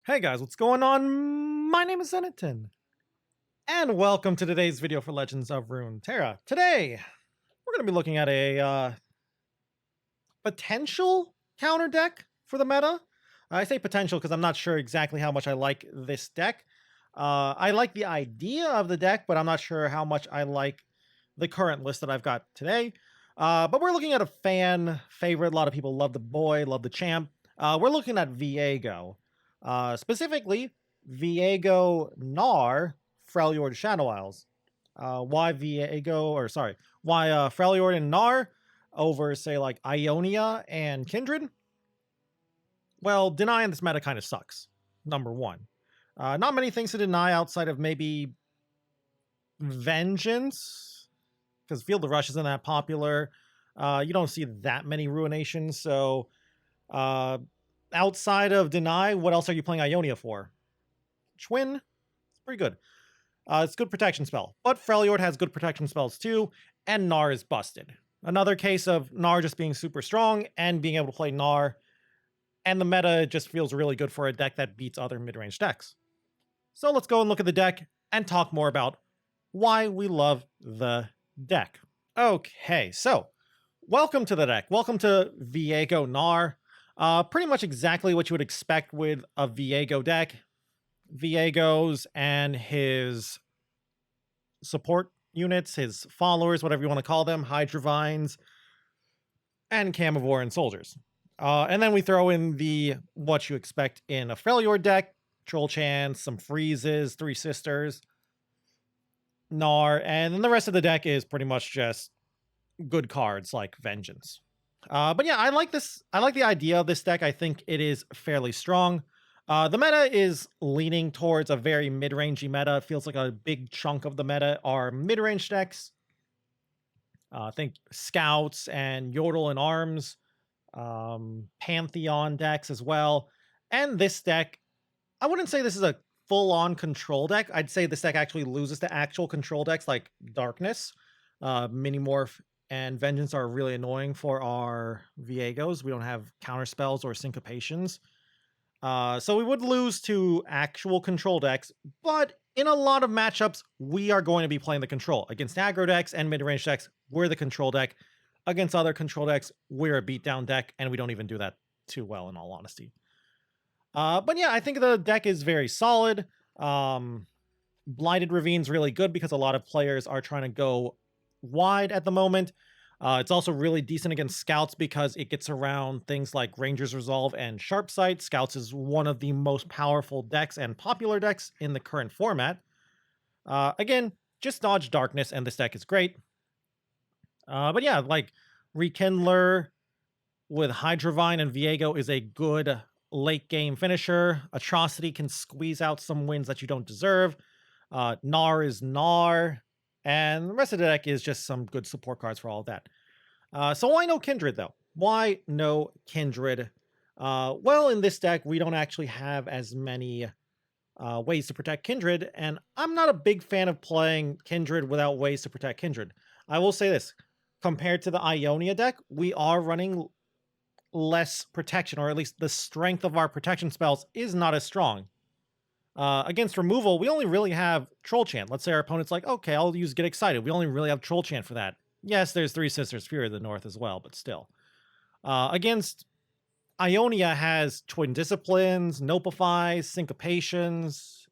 Hey guys, what's going on? My name is Zenaton, and welcome to today's video for Legends of Runeterra. Today, we're going to be looking at a potential counter deck for the meta. I say potential because I'm not sure exactly how much I like this deck. I like the idea of the deck, but I'm not sure how much I like the current list that I've got today. But we're looking at a fan favorite. A lot of people love the boy, love the champ. We're looking at Viego. Specifically, Viego Gnar Freljord Shadow Isles. Why Viego, or sorry, why Freljord and Gnar over, say, like Ionia and Kindred? Well, Deny in this meta kind of sucks, number one. Not many things to deny outside of maybe Vengeance, because Field of Rush isn't that popular. You don't see that many Ruinations, so outside of Deny, what else are you playing Ionia for? Schwinn? It's pretty good. It's good protection spell, but Freljord has good protection spells too, and Gnar is busted. Another case of Gnar just being super strong and being able to play Gnar, and the meta just feels really good for a deck that beats other mid-range decks. So let's go and look at the deck and talk more about why we love the deck. Okay, so welcome to the deck. Welcome to Viego Gnar. Pretty much exactly what you would expect with a Viego deck. Viego's and his support units, his followers, whatever you want to call them, Hydrovines, and Camivore and soldiers. And then we throw in the what you expect in a Freljord deck, Troll Chance, some freezes, Three Sisters, Gnar, and then the rest of the deck is pretty much just good cards like Vengeance. But yeah, I like this. I like the idea of this deck. I think it is fairly strong. The meta is leaning towards a very mid-rangey meta. It feels like a big chunk of the meta are mid-range decks. I think Scouts and Yordle and Arms, Pantheon decks as well. And this deck, I wouldn't say this is a full-on control deck. I'd say this deck actually loses to actual control decks like Darkness. Minimorph and Vengeance are really annoying for our Viegos. We don't have counterspells or syncopations. So we would lose to actual control decks, but in a lot of matchups, we are going to be playing the control. Against aggro decks and mid-range decks, we're the control deck. Against other control decks, we're a beatdown deck, and we don't even do that too well, in all honesty. But yeah, I think the deck is very solid. Blighted Ravine's really good because a lot of players are trying to go wide at the moment. It's also really decent against Scouts because it gets around things like Ranger's Resolve and Sharp Sight. Scouts is one of the most powerful decks and popular decks in the current format. Again, just dodge Darkness and this deck is great. But yeah, like Rekindler with Hydrovine and Viego is a good late game finisher. Atrocity can squeeze out some wins that you don't deserve. Gnar is Gnar. And the rest of the deck is just some good support cards for all of that. So why no Kindred, though? Why no Kindred? Well, in this deck, we don't actually have as many ways to protect Kindred, and I'm not a big fan of playing Kindred without ways to protect Kindred. I will say this. Compared to the Ionia deck, we are running less protection, or at least the strength of our protection spells is not as strong. Against removal, we only really have Troll Chant. Let's say our opponent's like, okay, I'll use Get Excited. We only really have Troll Chant for that. Yes, there's Three Sisters Fury of the North as well, but still. Against Ionia has Twin Disciplines, Nopifies, Syncopations,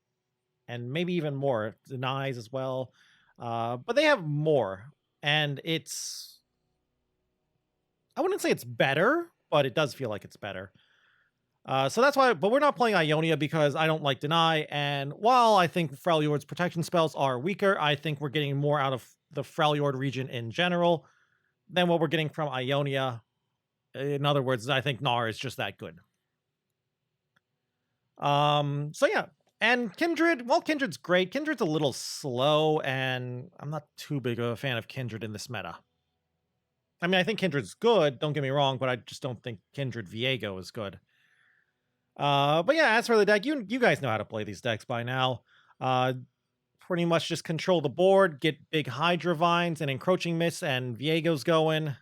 and maybe even more. Denies as well. But they have more. And it's... I wouldn't say it's better, but it does feel like it's better. So that's why, but we're not playing Ionia because I don't like Deny, and while I think Freljord's protection spells are weaker, I think we're getting more out of the Freljord region in general than what we're getting from Ionia. In other words, I think Gnar is just that good. So yeah, and Kindred, well, Kindred's great. Kindred's a little slow, and I'm not too big of a fan of Kindred in this meta. I mean, I think Kindred's good, don't get me wrong, but I just don't think Kindred Viego is good. But yeah, as for the deck, you guys know how to play these decks by now. Pretty much just control the board, get big Hydrovines and Encroaching Mists and Viego's going,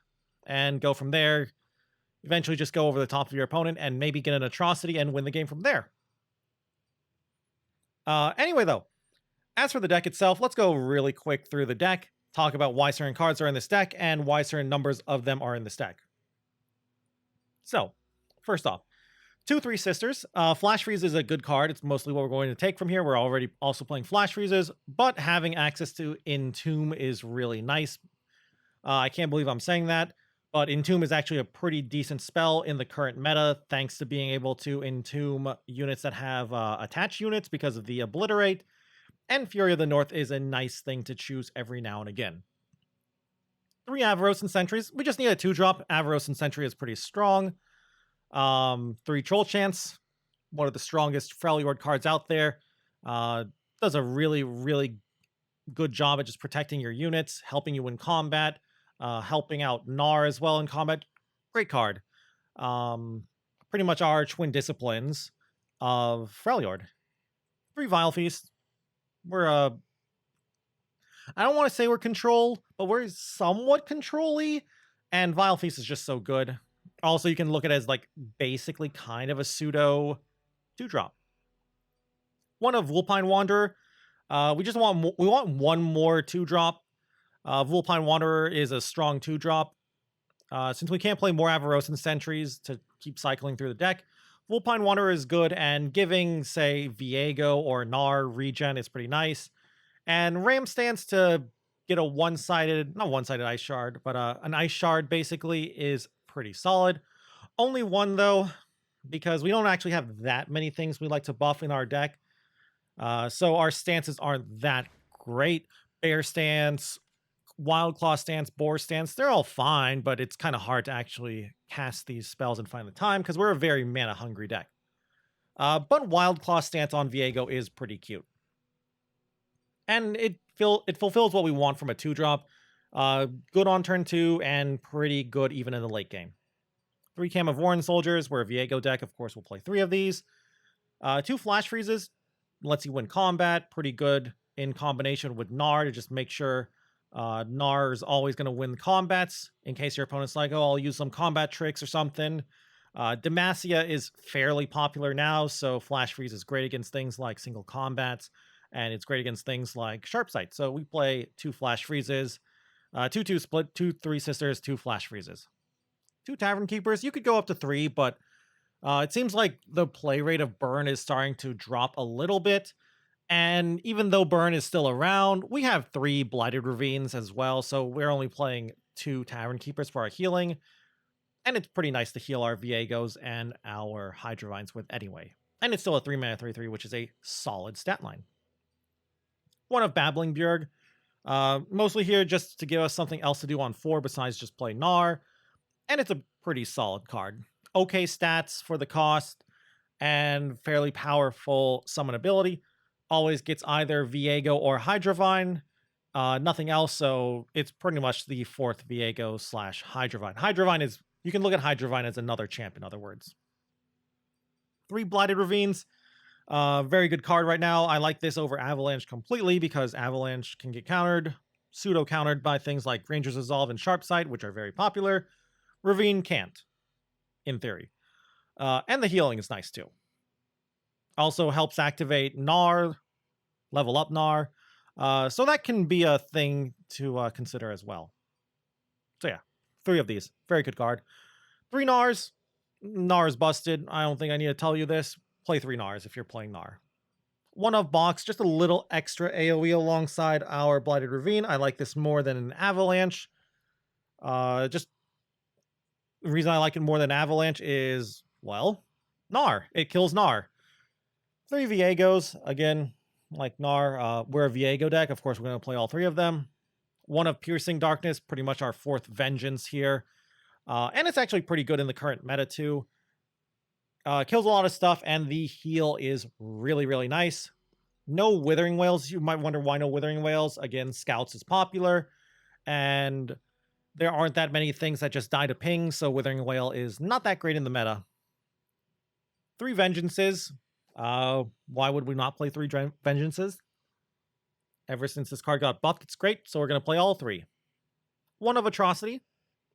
and go from there. Eventually just go over the top of your opponent and maybe get an Atrocity and win the game from there. Anyway, though, as for the deck itself, let's go really quick through the deck, talk about why certain cards are in this deck, and why certain numbers of them are in this deck. So, first off, 2-3 Sisters. Flash Freeze is a good card. It's mostly what we're going to take from here. We're already also playing Flash Freezes, but having access to Entomb is really nice. I can't believe I'm saying that, but Entomb is actually a pretty decent spell in the current meta, thanks to being able to Entomb units that have attached units because of the Obliterate, and Fury of the North is a nice thing to choose every now and again. 3 Avaros and Sentries. We just need a 2-drop. Avaros and Sentry is pretty strong. 3 Troll Chance, one of the strongest Freljord cards out there. Does a really, really good job at just protecting your units, helping you in combat, helping out Gnar as well in combat. Great card. Pretty much our twin disciplines of Freljord. 3 Vile Feast. We're I don't want to say we're control, but we're somewhat control-y, and Vile Feast is just so good. Also, you can look at it as like basically kind of a pseudo 2-drop. 1 of Vulpine Wanderer. We want one more 2-drop. Vulpine Wanderer is a strong 2-drop. Since we can't play more Avaros and Sentries to keep cycling through the deck, Vulpine Wanderer is good, and giving, say, Viego or Gnar regen is pretty nice. And Ram Stance to get a not one-sided Ice Shard, but an Ice Shard basically is pretty solid. Only 1 though, because we don't actually have that many things we like to buff in our deck. So our stances aren't that great. Bear Stance, Wild Claw Stance, Boar Stance, they're all fine, but it's kind of hard to actually cast these spells and find the time because we're a very mana-hungry deck. But Wild Claw Stance on Viego is pretty cute. And it fulfills what we want from a 2-drop. Good on turn 2 and pretty good even in the late game. 3 Camavoran Soldiers. We're a Viego deck. Of course, we'll play 3 of these. 2 Flash Freezes. Lets you win combat. Pretty good in combination with Gnar to just make sure Gnar is always going to win combats. In case your opponent's like, oh, I'll use some combat tricks or something. Demacia is fairly popular now, so Flash Freeze is great against things like single combats. And it's great against things like Sharp Sight. So we play 2 Flash Freezes, 2-2 split, 2-3 Sisters, 2 Flash Freezes. 2 Tavern Keepers. You could go up to 3, but it seems like the play rate of Burn is starting to drop a little bit. And even though Burn is still around, we have 3 Blighted Ravines as well. So we're only playing 2 Tavern Keepers for our healing. And it's pretty nice to heal our Viegos and our Hydrovines with anyway. And it's still a 3-mana 3-3, which is a solid stat line. 1 of Babbling Bjerg. Mostly here just to give us something else to do on 4 besides just play Gnar. And it's a pretty solid card. Okay stats for the cost and fairly powerful summon ability. Always gets either Viego or Hydrovine. Nothing else, so it's pretty much the 4th Viego / Hydrovine. Hydrovine is, you can look at Hydrovine as another champ, in other words. 3 Blighted Ravines. Very good card right now. I like this over Avalanche completely because Avalanche can get countered, pseudo-countered by things like Ranger's Resolve and Sharp Sight, which are very popular. Ravine can't, in theory. And the healing is nice too. Also helps activate Gnar, level up Gnar. So that can be a thing to consider as well. So yeah, 3 of these. Very good card. 3 Gnars. Gnar's busted. I don't think I need to tell you this. Play 3 Gnars if you're playing Gnar. 1 of Box, just a little extra AoE alongside our Blighted Ravine. I like this more than an Avalanche. Just the reason I like it more than Avalanche is, well, Gnar. It kills Gnar. 3 Viegos, again, like Gnar. We're a Viego deck. Of course, we're going to play all 3 of them. 1 of Piercing Darkness, pretty much our 4th Vengeance here. And it's actually pretty good in the current meta too. Kills a lot of stuff, and the heal is really, really nice. No Withering Wails. You might wonder why no Withering Wails. Again, Scouts is popular, and there aren't that many things that just die to ping, so Withering Wail is not that great in the meta. 3 Vengeances. Why would we not play 3 Vengeances? Ever since this card got buffed, it's great, so we're going to play all 3. 1 of Atrocity.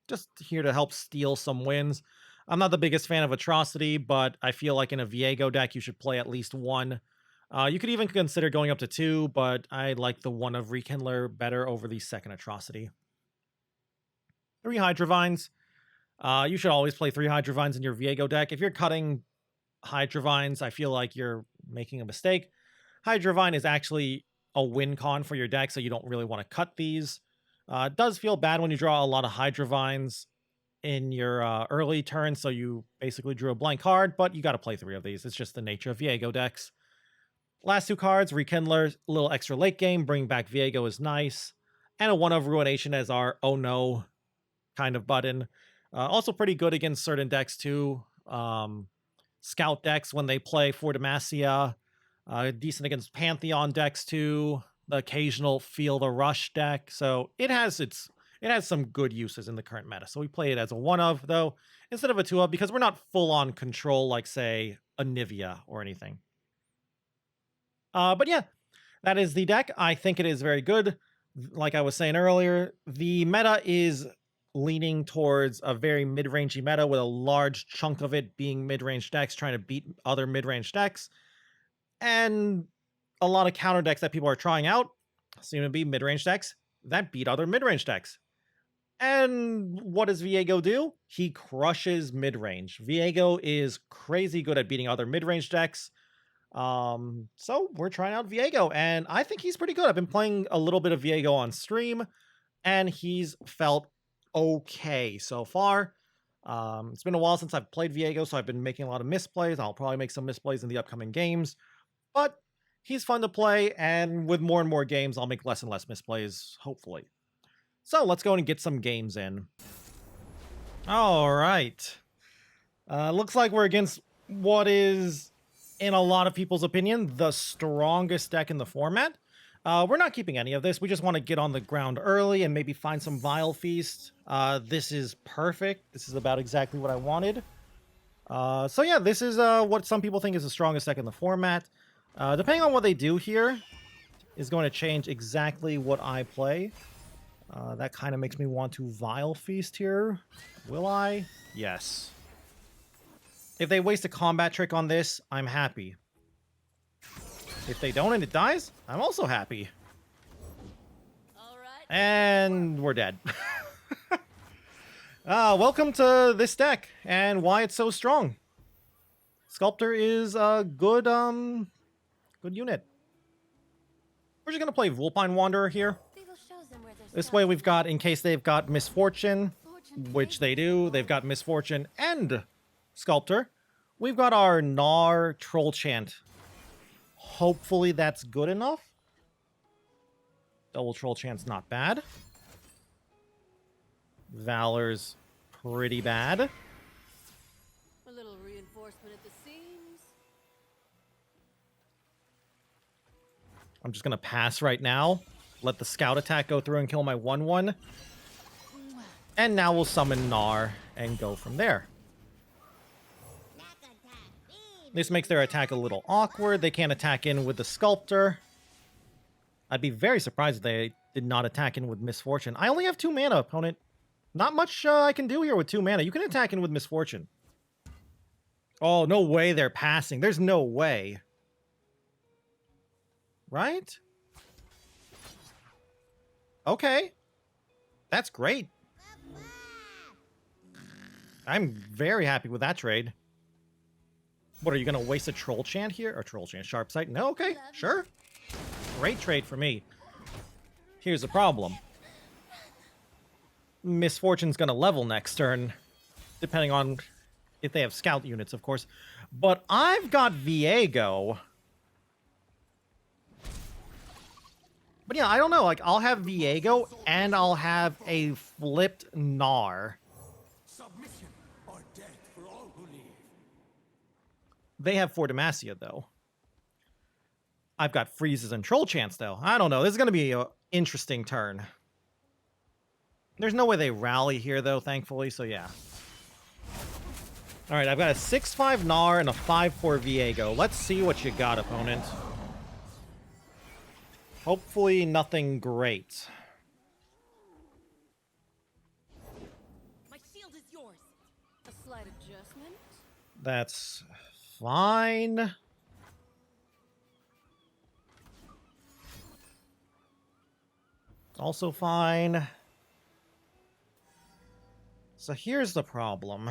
Just here to help steal some wins. I'm not the biggest fan of Atrocity, but I feel like in a Viego deck, you should play at least 1 You could even consider going up to 2, but I like the 1 of Rekindler better over the second atrocity. 3 Hydrovines. You should always play 3 Hydrovines in your Viego deck. If you're cutting Hydrovines, I feel like you're making a mistake. Hydrovine is actually a win con for your deck, so you don't really want to cut these. It does feel bad when you draw a lot of Hydrovines in your early turn, so you basically drew a blank card, but you got to play 3 of these. It's just the nature of Viego decks. Last 2 cards, Rekindler, a little extra late game, bring back Viego is nice, and a 1 of Ruination as our oh no kind of button. Also pretty good against certain decks too. Scout decks when they play for Demacia. Decent against Pantheon decks too. The occasional Feel the Rush deck. So it has some good uses in the current meta. So we play it as a 1 of though, instead of a 2 of, because we're not full on control like say a Nivea or anything. But yeah, that is the deck. I think it is very good. Like I was saying earlier, the meta is leaning towards a very mid-rangey meta with a large chunk of it being mid-range decks trying to beat other mid-range decks. And a lot of counter decks that people are trying out seem to be mid-range decks that beat other mid-range decks. And what does Viego do? He crushes mid-range. Viego is crazy good at beating other mid-range decks. So we're trying out Viego, and I think he's pretty good. I've been playing a little bit of Viego on stream, and he's felt okay so far. It's been a while since I've played Viego, so I've been making a lot of misplays. I'll probably make some misplays in the upcoming games, but he's fun to play, and with more and more games, I'll make less and less misplays, hopefully. So let's go and get some games in. All right. Looks like we're against what is, in a lot of people's opinion, the strongest deck in the format. We're not keeping any of this. We just want to get on the ground early and maybe find some Vile Feast. This is perfect. This is about exactly what I wanted. So yeah, this is what some people think is the strongest deck in the format. Depending on what they do here is going to change exactly what I play. That kind of makes me want to Vile Feast here. Will I? Yes. If they waste a combat trick on this, I'm happy. If they don't and it dies, I'm also happy. And we're dead. Welcome to this deck and why it's so strong. Sculptor is a good unit. We're just gonna play Vulpine Wanderer here. This way we've got, in case they've got Misfortune, which they do, they've got Misfortune and Sculptor. We've got our Gnar Troll Chant. Hopefully that's good enough. Double Troll Chant's not bad. Valor's pretty bad. A little reinforcement at the seams. I'm just gonna pass right now. Let the scout attack go through and kill my 1/1. And now we'll summon Gnar and go from there. This makes their attack a little awkward. They can't attack in with the Sculptor. I'd be very surprised if they did not attack in with Misfortune. I only have 2 mana, opponent. Not much I can do here with 2 mana. You can attack in with Misfortune. Oh, no way they're passing. There's no way. Right? Okay. That's great. I'm very happy with that trade. What, are you going to waste a Troll Chant here? Or Troll Chant, Sharp Sight? No, okay, sure. Great trade for me. Here's the problem. Misfortune's going to level next turn, depending on if they have scout units, of course. But I've got Viego. But yeah, I don't know. Like, I'll have Viego, and I'll have a flipped Gnar. Submission or death for all who leave. They have For Demacia, though. I've got Freezes and Troll Chants, though. I don't know. This is going to be an interesting turn. There's no way they rally here, though, thankfully, so yeah. Alright, I've got a 6/5 Gnar and a 5/4 Viego. Let's see what you got, opponent. Hopefully nothing great. My shield is yours. A slight adjustment. That's fine. Also fine. So here's the problem.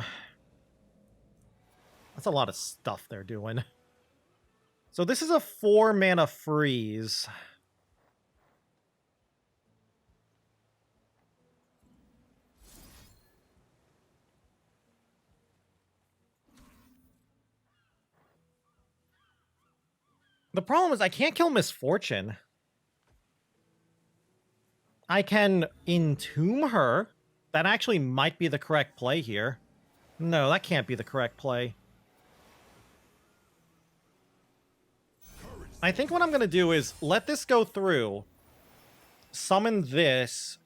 That's a lot of stuff they're doing. So this is a 4-mana freeze. The problem is I can't kill Misfortune. I can entomb her. That actually might be the correct play here. No, that can't be the correct play. I think what I'm going to do is let this go through, summon this,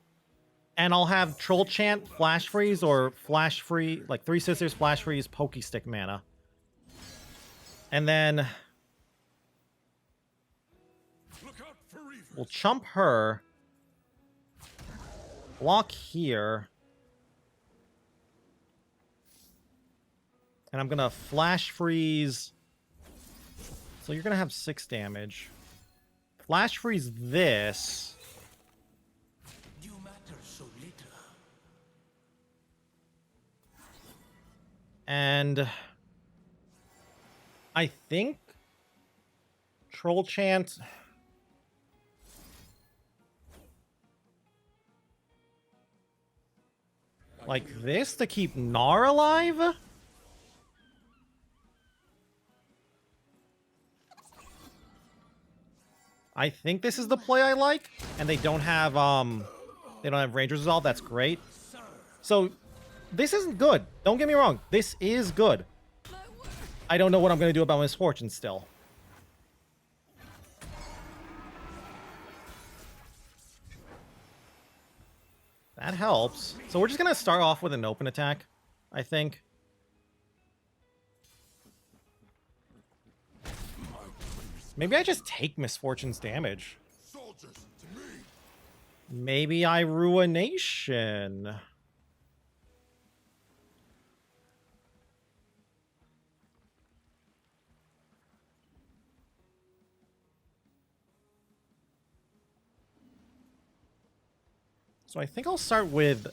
and I'll have Troll Chant, Flash Freeze, or Flash Free, like 3 Sisters, Flash Freeze, Pokestick mana. And then we'll chump her, block here, and I'm going to Flash Freeze. So you're going to have 6 damage. Flash Freeze this. You matter so little. And I think Troll Chant. Like this to keep Gnar alive? I think this is the play I like, and they don't have Ranger's Resolve. That's great. So this isn't good. Don't get me wrong. This is good. I don't know what I'm going to do about Misfortune still. That helps. So we're just going to start off with an open attack, I think. Maybe I just take Misfortune's damage. Soldiers to me. Maybe I Ruination. So I think I'll start with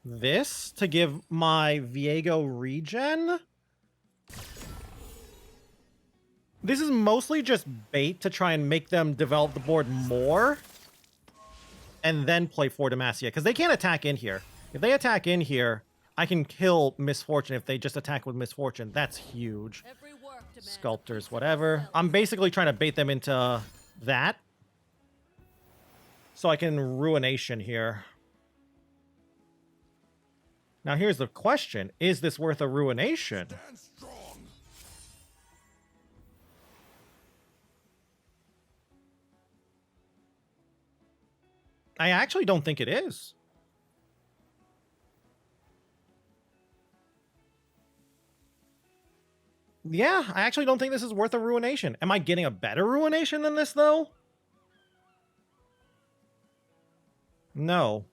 this to give my Viego regen. This is mostly just bait to try and make them develop the board more. And then play for Demacia, because they can't attack in here. If they attack in here, I can kill Misfortune if they just attack with Misfortune. That's huge. Sculptors, whatever. I'm basically trying to bait them into that. So I can Ruination here. Now here's the question. Is this worth a Ruination? Stand strong. I actually don't think it is. Yeah, I actually don't think this is worth a Ruination. Am I getting a better Ruination than this, though? No.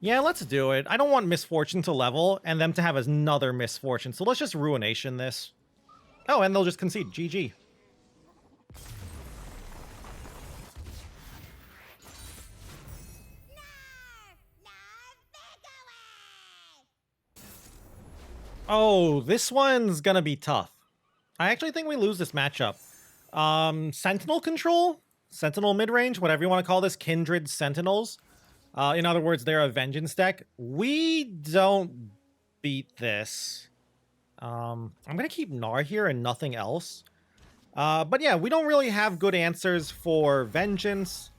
Yeah, let's do it. I don't want Misfortune to level and them to have another Misfortune, so let's just Ruination this. Oh, and they'll just concede. GG. Oh, this one's gonna be tough. I actually think we lose this matchup. Sentinel control? Sentinel mid-range? Whatever you want to call this. Kindred Sentinels. In other words, they're a Vengeance deck. We don't beat this. I'm going to keep Gnar here and nothing else. But yeah, we don't really have good answers for Vengeance.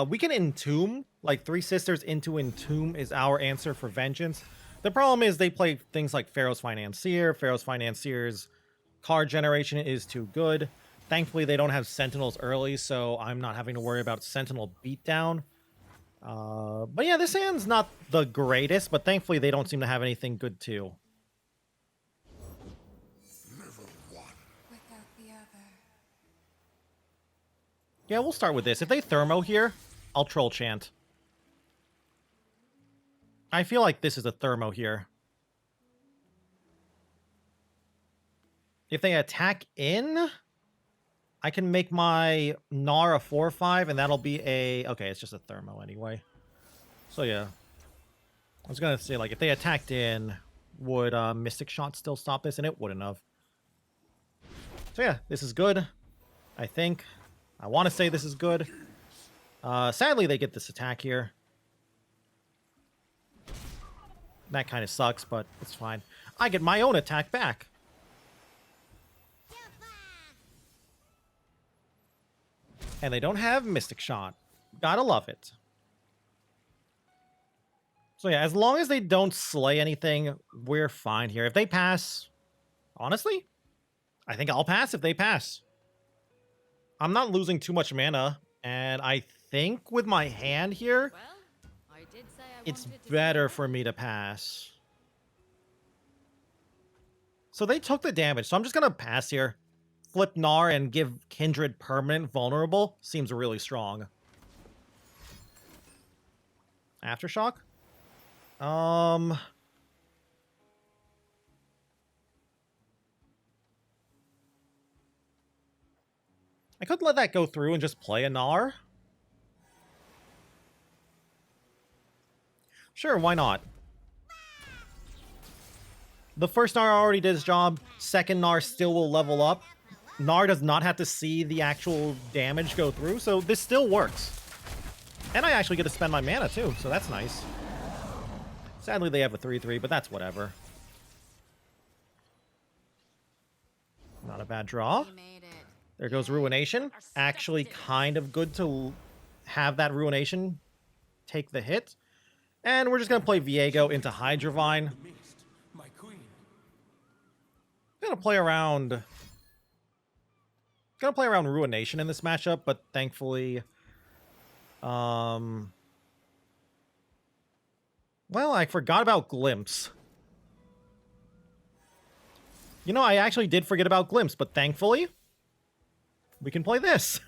We can Entomb. Like 3 Sisters into Entomb is our answer for Vengeance. The problem is they play things like Pharaoh's Financier. Pharaoh's Financier's card generation is too good. Thankfully, they don't have Sentinels early, so I'm not having to worry about Sentinel beatdown. But yeah, this hand's not the greatest, but thankfully they don't seem to have anything good too. Yeah, we'll start with this. If they Thermo here, I'll Troll Chant. I feel like this is a Thermo here. If they attack in, I can make my Gnar a 4/5, and that'll be a... Okay, it's just a thermo anyway. So yeah. I was gonna say, like, if they attacked in, would Mystic Shot still stop this? And it wouldn't have. So yeah, this is good. I think. I want to say this is good. Sadly, they get this attack here. That kind of sucks, but it's fine. I get my own attack back. And they don't have Mystic Shot. Gotta love it. So yeah, as long as they don't slay anything, we're fine here. If they pass, honestly, I think I'll pass if they pass. I'm not losing too much mana, and I think with my hand here, Well, I did say I it's wanted to better see for me to pass. So they took the damage, so I'm just gonna pass here. Flip Gnar and give Kindred permanent vulnerable seems really strong. Aftershock? I could let that go through and just play a Gnar. Sure, why not? The first Gnar already did his job. Second Gnar still will level up. Gnar does not have to see the actual damage go through, so this still works. And I actually get to spend my mana too, so that's nice. Sadly, they have a 3/3, but that's whatever. Not a bad draw. we made it. There goes Ruination. Actually kind of good to have that Ruination take the hit. And we're just going to play Viego into Hydrovine. The mist, my queen. Gonna play around Ruination in this matchup, but thankfully... Well, I forgot about Glimpse. You know, I actually did forget about Glimpse, but thankfully, we can play this.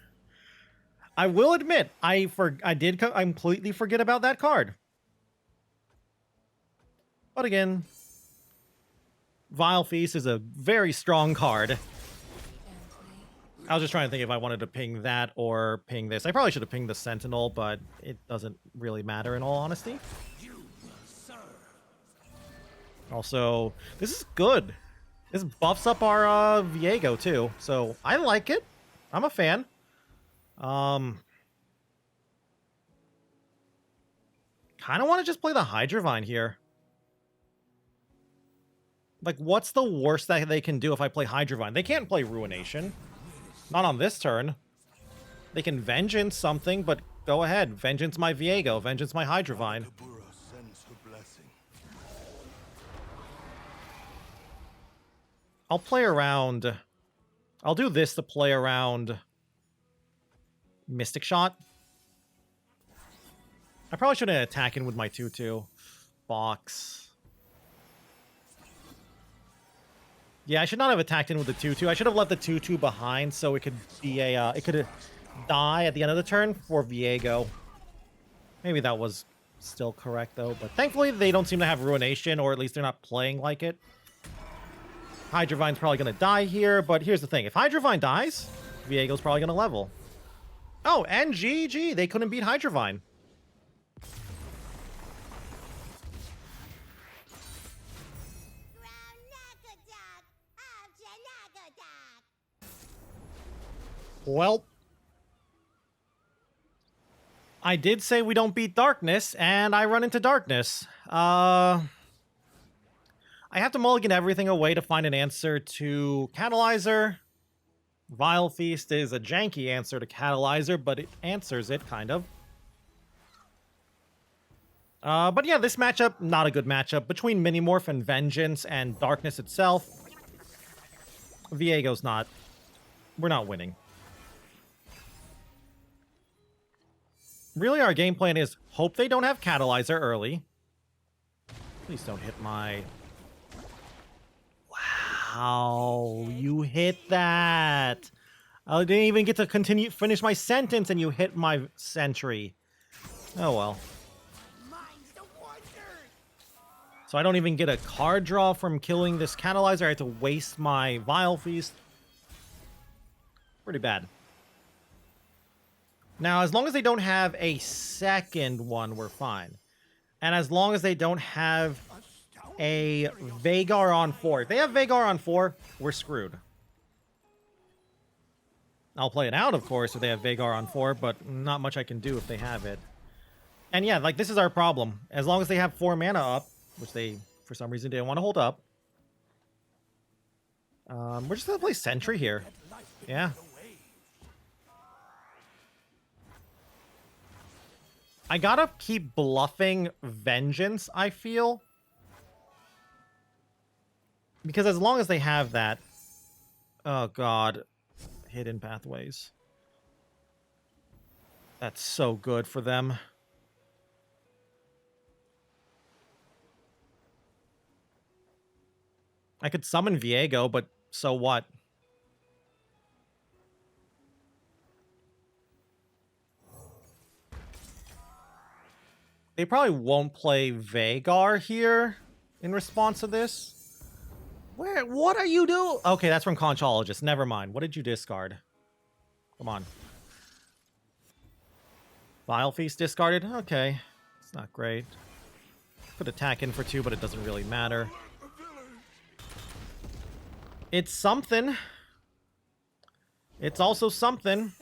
I will admit, I did completely forget about that card. But again, Vile Feast is a very strong card. I was just trying to think if I wanted to ping that or ping this. I probably should have pinged the Sentinel, but it doesn't really matter in all honesty. Also, this is good. This buffs up our Viego too, so I like it. I'm a fan. Kind of want to just play the Hydrovine here. Like, what's the worst that they can do if I play Hydrovine? They can't play Ruination. Not on this turn. They can Vengeance something, but go ahead. Vengeance my Viego. Vengeance my Hydrovine. I'll play around... I'll do this to play around Mystic Shot. I probably shouldn't attack in with my 2/2. Box. Yeah, I should not have attacked in with the 2/2. I should have left the 2/2 behind so it could be a... it could die at the end of the turn for Viego. Maybe that was still correct, though. But thankfully, they don't seem to have Ruination, or at least they're not playing like it. Hydrovine's probably going to die here, but here's the thing. If Hydrovine dies, Viego's probably going to level. Oh, and GG. They couldn't beat Hydrovine. Well, I did say we don't beat darkness, and I run into darkness. I have to mulligan everything away to find an answer to Catalyzer. Vile Feast is a janky answer to Catalyzer, but it answers it, kind of. But yeah, this matchup, not a good matchup. Between Minimorph and Vengeance and Darkness itself, Viego's not... We're not winning. Really, our game plan is hope they don't have Catalyzer early. Please don't hit my... Wow, you hit that. I didn't even get to finish my sentence and you hit my sentry. Oh well. Mine's the wonder. So I don't even get a card draw from killing this Catalyzer. I have to waste my Vile Feast. Pretty bad. Now, as long as they don't have a second one, we're fine. And as long as they don't have a Vagar on 4. If they have Vagar on 4, we're screwed. I'll play it out, of course, if they have Vagar on 4, but not much I can do if they have it. And yeah, like, this is our problem. As long as they have 4 mana up, which they, for some reason, didn't want to hold up. We're just going to play Sentry here. Yeah. I gotta keep bluffing Vengeance, I feel. Because as long as they have that... Oh, God. Hidden Pathways. That's so good for them. I could summon Viego, but so what? They probably won't play Vagar here in response to this. What are you doing? Okay, that's from Conchologist. Never mind. What did you discard? Come on. Vile Feast discarded? Okay. It's not great. Could attack in for 2, but it doesn't really matter. It's something. It's also something.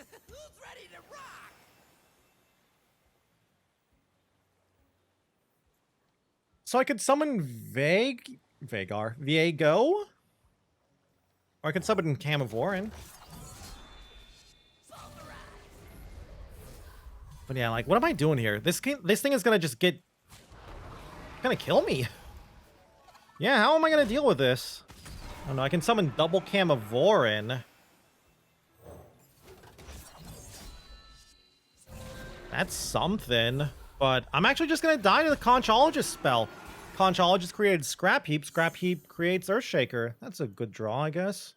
So I could summon Vagar. Viego? Or I could summon Camavorin. But yeah, like, what am I doing here? This thing is gonna just get... gonna kill me. Yeah, how am I gonna deal with this? I don't know, I can summon double Camavorin. That's something. But I'm actually just gonna die to the Conchologist spell. Conchologist created Scrap Heap. Scrap Heap creates Earthshaker. That's a good draw, I guess.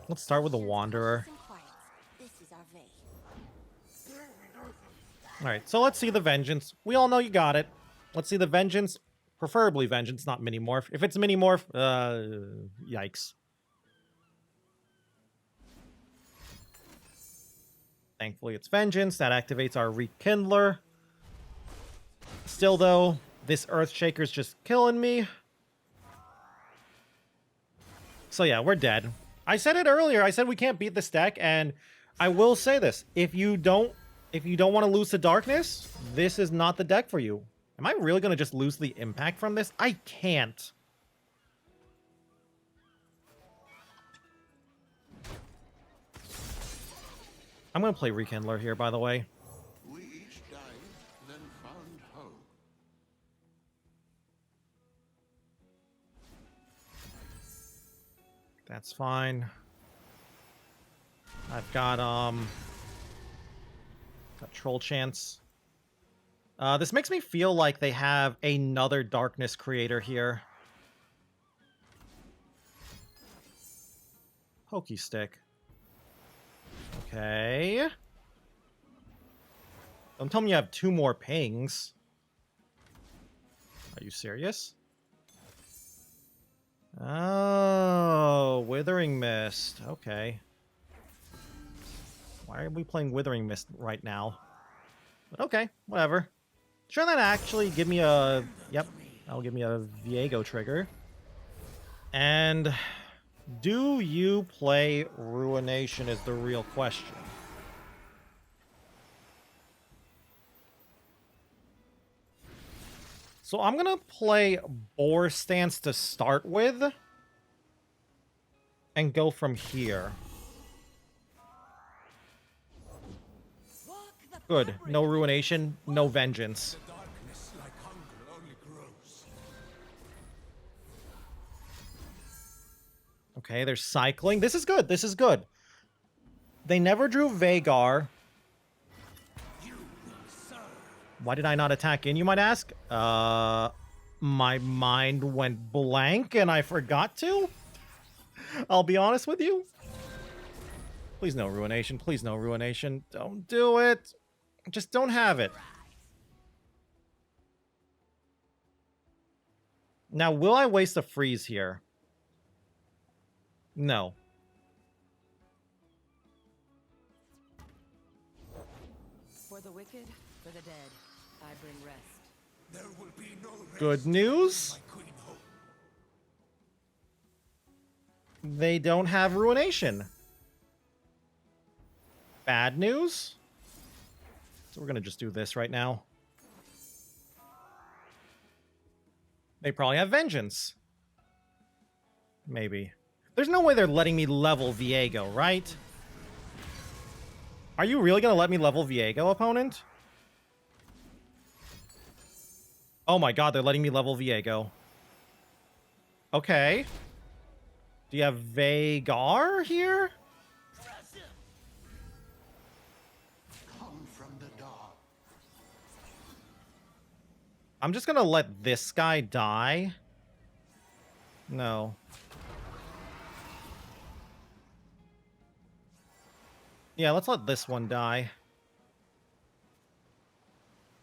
Let's start with the Wanderer. Alright, so let's see the Vengeance. We all know you got it. Let's see the Vengeance. Preferably Vengeance, not Minimorph. If it's Minimorph, yikes. Thankfully, it's Vengeance. That activates our Rekindler. Still, though, this Earthshaker's just killing me. So yeah, we're dead. I said it earlier. I said we can't beat this deck, and I will say this. If you don't want to lose to Darkness, this is not the deck for you. Am I really going to just lose the impact from this? I can't. I'm going to play Rekindler here, by the way. We each died, then found hope. That's fine. I've got Troll Chance. This makes me feel like they have another Darkness creator here. Pokey Stick. Okay. Don't tell me you have 2 more pings. Are you serious? Oh, Withering Mist. Okay. Why are we playing Withering Mist right now? But okay, whatever. Sure, that actually give me a... Yep, that'll give me a Viego trigger. And do you play Ruination is the real question. So I'm going to play Boar Stance to start with. And go from here. Good. No Ruination, no Vengeance. The darkness, like hunger, only grows. Okay, they're cycling. This is good. This is good. They never drew Vagar. You will serve. Why did I not attack in, you might ask? My mind went blank and I forgot to. I'll be honest with you. Please no ruination. Please no ruination. Don't do it. Just don't have it. Now, will I waste a freeze here? No. For the wicked, for the dead, I bring rest. There will be no rest. Good news. My queen hope. They don't have ruination. Bad news. So we're going to just do this right now. They probably have vengeance. Maybe. There's no way they're letting me level Viego, right? Are you really going to let me level Viego, opponent? Oh my god, they're letting me level Viego. Okay. Do you have Vagar here? Come from the dark. I'm just gonna let this guy die. No. Yeah, let's let this one die.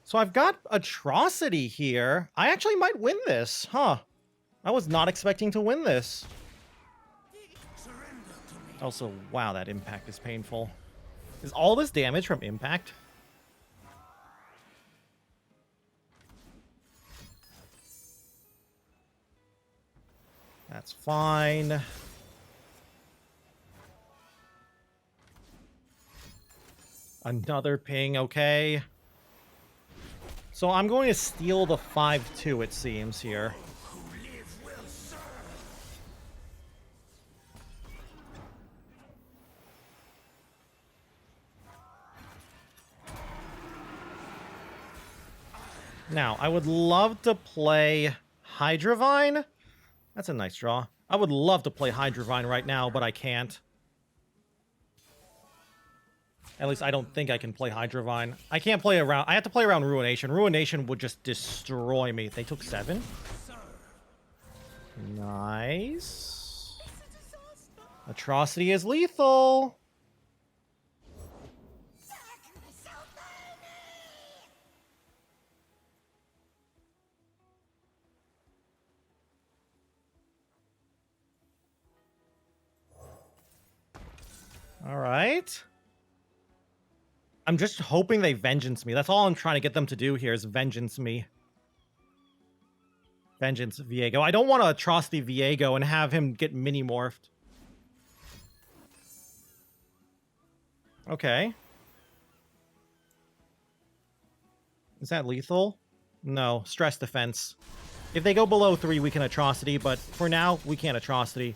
So I've got Atrocity here. I actually might win this, huh? I was not expecting to win this. Surrender to me. Also, wow, that impact is painful. Is all this damage from impact? That's fine. Another ping, okay. So I'm going to steal the 5-2, it seems, here. Who live will serve. Now, I would love to play Hydravine. That's a nice draw. I would love to play Hydravine right now, but I can't. At least I don't think I can play Hydravine. I can't play around. I have to play around Ruination. Ruination would just destroy me. They took 7. Nice. Atrocity is lethal. All right. I'm just hoping they vengeance me. That's all I'm trying to get them to do here is vengeance me. Vengeance Viego. I don't want to Atrocity Viego and have him get mini-morphed. Okay. Is that lethal? No. Stress defense. If they go below 3, we can Atrocity, but for now, we can't Atrocity.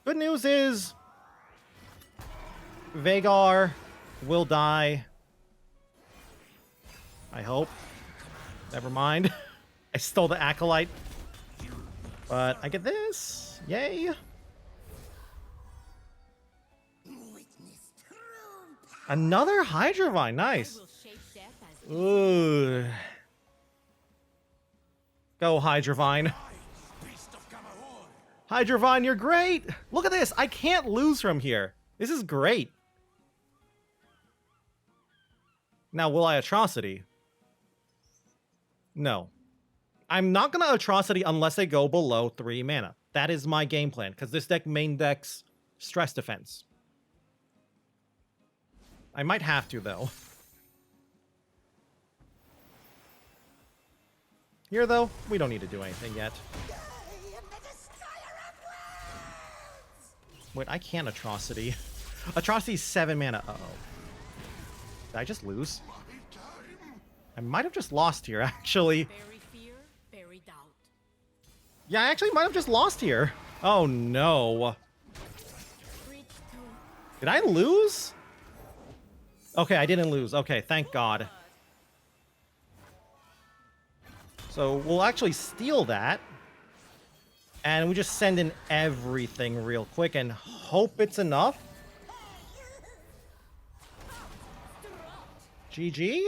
Good news is Vagar will die. I hope. Never mind. I stole the Acolyte. But I get this. Yay. Another Hydravine. Nice. Will shape death as Ooh. Go, Hydravine. Beast of Gamahor. Hydravine, you're great. Look at this. I can't lose from here. This is great. Now, will I Atrocity? No. I'm not going to Atrocity unless they go below 3 mana. That is my game plan, because this deck main decks Stress Defense. I might have to, though. Here, though, we don't need to do anything yet. Wait, I can't Atrocity. Atrocity's 7 mana. Uh-oh. Did I just lose? I might have just lost here, actually. bury fear, bury doubt. Yeah, I actually might have just lost here. Oh, no. Reach to Did I lose? Okay, I didn't lose. Okay, thank God. So we'll actually steal that. And we just send in everything real quick and hope it's enough. GG?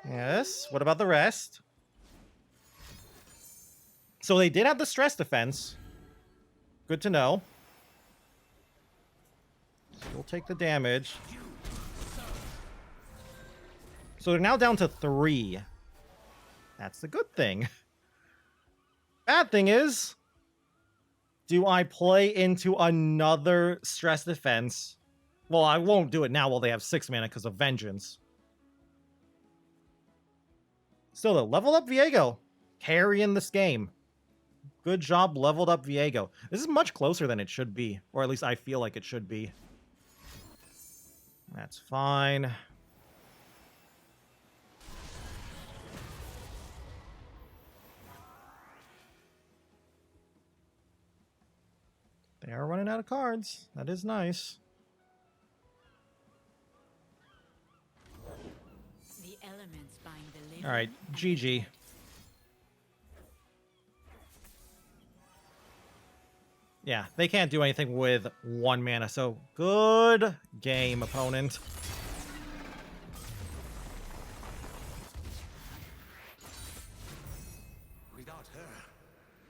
Yes, what about the rest? So they did have the stress defense. Good to know. We'll take the damage. So they're now down to 3. That's the good thing. Bad thing is, do I play into another stress defense? Well, I won't do it now while they have 6 mana because of Vengeance. Still though, leveled up Viego. Carrying this game. Good job, leveled up Viego. This is much closer than it should be. Or at least I feel like it should be. That's fine. They are running out of cards. That is nice. The elements bind the living. All right, GG. Yeah, they can't do anything with 1 mana, so good game, opponent. Without her,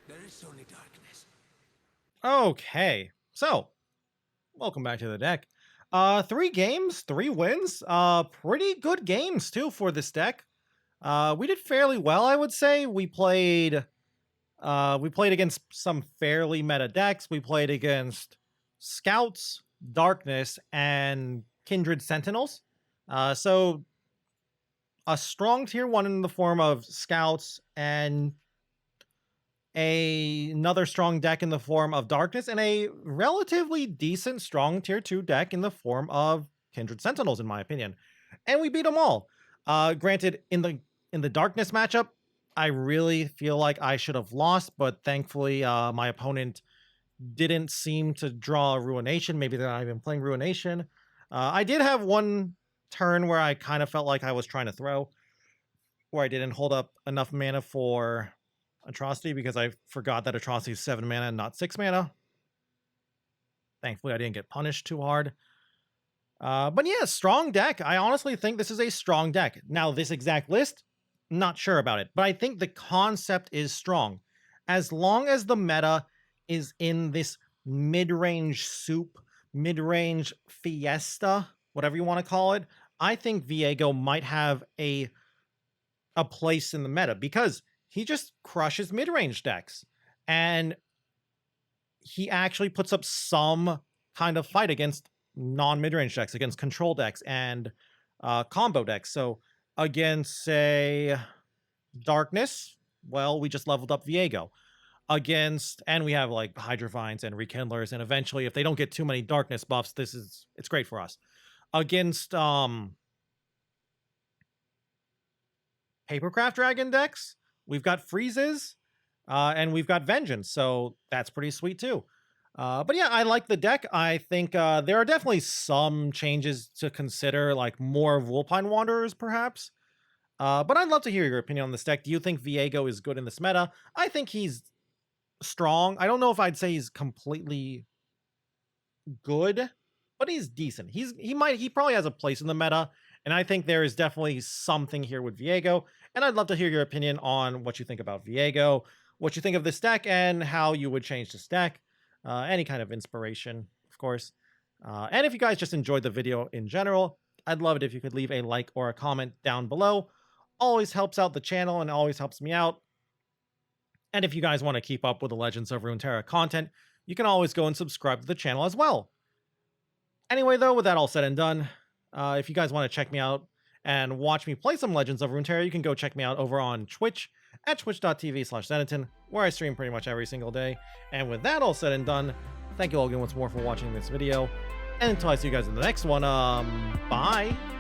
there is only darkness. Okay, so welcome back to the deck. 3 games, 3 wins. Pretty good games too for this deck. We did fairly well, I would say. We played against some fairly meta decks. We played against Scouts, Darkness, and Kindred Sentinels. So a strong tier 1 in the form of Scouts and another strong deck in the form of Darkness, and a relatively decent strong tier 2 deck in the form of Kindred Sentinels, in my opinion. And we beat them all. Granted, in the Darkness matchup, I really feel like I should have lost, but thankfully my opponent didn't seem to draw Ruination. Maybe they're not even playing Ruination. I did have one turn where I kind of felt like I was trying to throw, where I didn't hold up enough mana for Atrocity because I forgot that Atrocity is 7 mana and not 6 mana. Thankfully, I didn't get punished too hard. But yeah, strong deck. I honestly think this is a strong deck. Now, this exact list, not sure about it, but I think the concept is strong. As long as the meta is in this mid-range soup, mid-range fiesta, whatever you want to call it, I think Viego might have a place in the meta because he just crushes mid-range decks. And he actually puts up some kind of fight against non-mid-range decks, against control decks and combo decks. So against, say, Darkness, well, we just leveled up Viego. Against, and we have like Hydrovines and Rekindlers, and eventually, if they don't get too many Darkness buffs, it's great for us. Against Papercraft Dragon decks, we've got Freezes, and we've got Vengeance, so that's pretty sweet too. But yeah, I like the deck. I think there are definitely some changes to consider, like more Vulpine Wanderers, perhaps. But I'd love to hear your opinion on this deck. Do you think Viego is good in this meta? I think he's strong. I don't know if I'd say he's completely good, but he's decent. He probably has a place in the meta, and I think there is definitely something here with Viego. And I'd love to hear your opinion on what you think about Viego, what you think of this deck, and how you would change this deck. Any kind of inspiration, of course. And if you guys just enjoyed the video in general, I'd love it if you could leave a like or a comment down below. Always helps out the channel and always helps me out. And if you guys want to keep up with the Legends of Runeterra content, you can always go and subscribe to the channel as well. Anyway, though, with that all said and done, if you guys want to check me out and watch me play some Legends of Runeterra, you can go check me out over on Twitch at twitch.tv/Zenaton, where I stream pretty much every single day. And with that all said and done, thank you all again once more for watching this video. And until I see you guys in the next one, bye!